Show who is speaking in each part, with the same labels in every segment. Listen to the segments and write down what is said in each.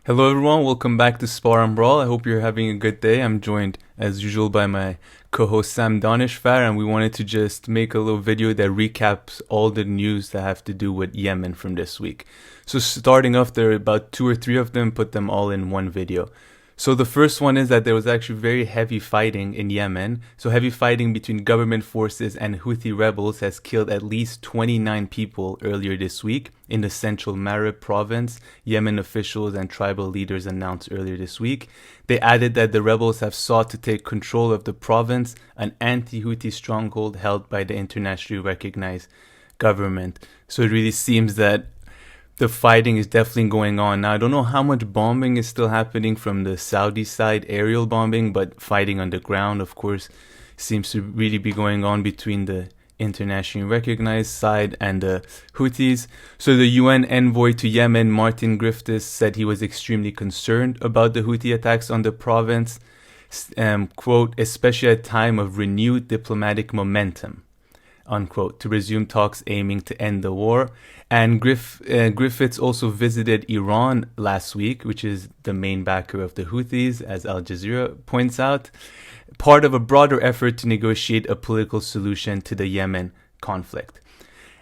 Speaker 1: Hello everyone, welcome back to Spar&Brawl. I hope you're having a good day. I'm joined as usual by my co-host Sam Danishfar, and we wanted to just make a little video that recaps all the news that have to do with Yemen from this week. So starting off, there are about 2 or 3 of them, put them all in one video. So the first one is that there was actually very heavy fighting in Yemen. So heavy fighting between government forces and Houthi rebels has killed at least 29 people earlier this week in the central Marib province, Yemen officials and tribal leaders announced earlier this week. They added that the rebels have sought to take control of the province, an anti-Houthi stronghold held by the internationally recognized government. So it really seems that the fighting is definitely going on. Now, I don't know how much bombing is still happening from the Saudi side, aerial bombing, but fighting on the ground, of course, seems to really be going on between the internationally recognized side and the Houthis. So the UN envoy to Yemen, Martin Griffiths, said he was extremely concerned about the Houthi attacks on the province, quote, especially at a time of renewed diplomatic momentum, unquote, to resume talks aiming to end the war. And Griffiths also visited Iran last week, which is the main backer of the Houthis, as Al Jazeera points out, part of a broader effort to negotiate a political solution to the Yemen conflict.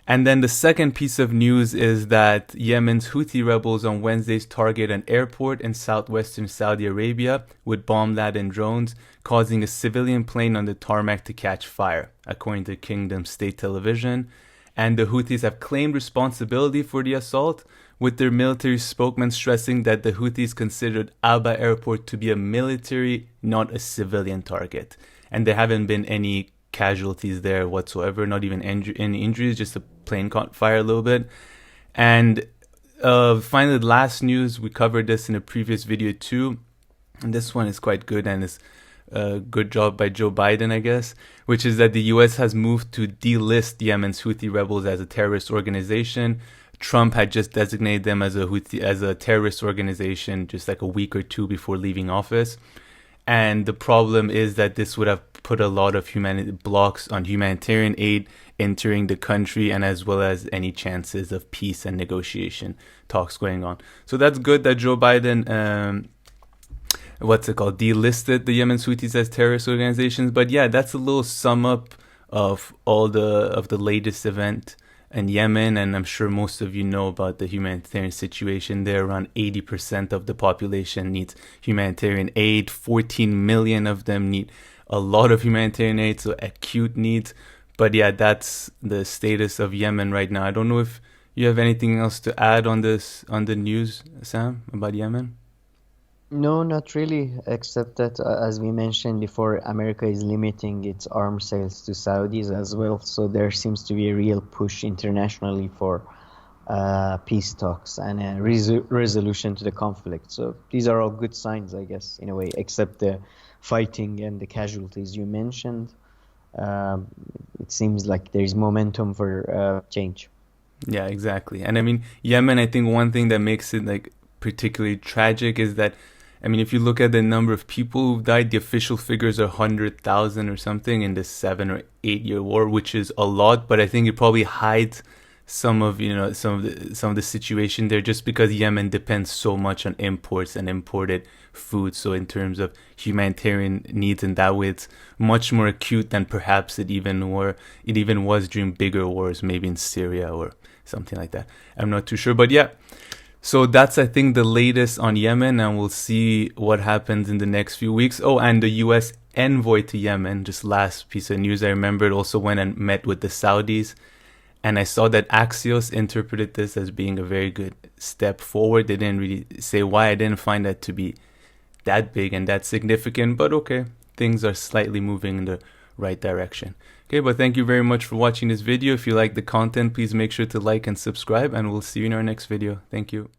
Speaker 1: And then the second piece of news is that Yemen's Houthi rebels on Wednesdays target an airport in southwestern Saudi Arabia with bomb-laden drones, causing a civilian plane on the tarmac to catch fire, according to Kingdom State Television. And the Houthis have claimed responsibility for the assault, with their military spokesman stressing that the Houthis considered Aba Airport to be a military, not a civilian target. And there haven't been any casualties there whatsoever, not even any injuries, just a plane caught fire a little bit. And finally, the last news, we covered this in a previous video too, and this one is quite good and is a good job by Joe Biden, I guess, which is that the US has moved to delist Yemen's Houthi rebels as a terrorist organization. Trump had just designated them as a terrorist organization just like a week or two before leaving office. And the problem is that this would have put a lot of blocks on humanitarian aid entering the country, and as well as any chances of peace and negotiation talks going on. So that's good that Joe Biden, delisted the Yemen Houthis as terrorist organizations. But yeah, that's a little sum up of all the latest event in Yemen, and I'm sure most of you know about the humanitarian situation there. Around 80% of the population needs humanitarian aid. 14 million of them need a lot of humanitarian aid, so acute needs. But yeah, that's the status of Yemen right now. I don't know if you have anything else to add on the news, Sam, about Yemen?
Speaker 2: No, not really, except that, as we mentioned before, America is limiting its arms sales to Saudis as well. So there seems to be a real push internationally for peace talks and a resolution to the conflict. So these are all good signs, I guess, in a way, except the fighting and the casualties you mentioned. It seems like there is momentum for change.
Speaker 1: Yeah, exactly. And I mean, Yemen, I think one thing that makes it like particularly tragic is that, I mean, if you look at the number of people who've died, the official figures are 100,000 or something in this 7 or 8 year war, which is a lot. But I think it probably hides some of the situation there, just because Yemen depends so much on imports and imported food. So in terms of humanitarian needs in that way, it's much more acute than perhaps it even was during bigger wars, maybe in Syria or something like that. I'm not too sure, but yeah. So that's, I think, the latest on Yemen, and we'll see what happens in the next few weeks. Oh, and the US envoy to Yemen, just last piece of news I remembered, also went and met with the Saudis. And I saw that Axios interpreted this as being a very good step forward. They didn't really say why. I didn't find that to be that big and that significant, but okay, things are slightly moving in the right direction. Okay, but thank you very much for watching this video. If you like the content, please make sure to like and subscribe, and we'll see you in our next video. Thank you.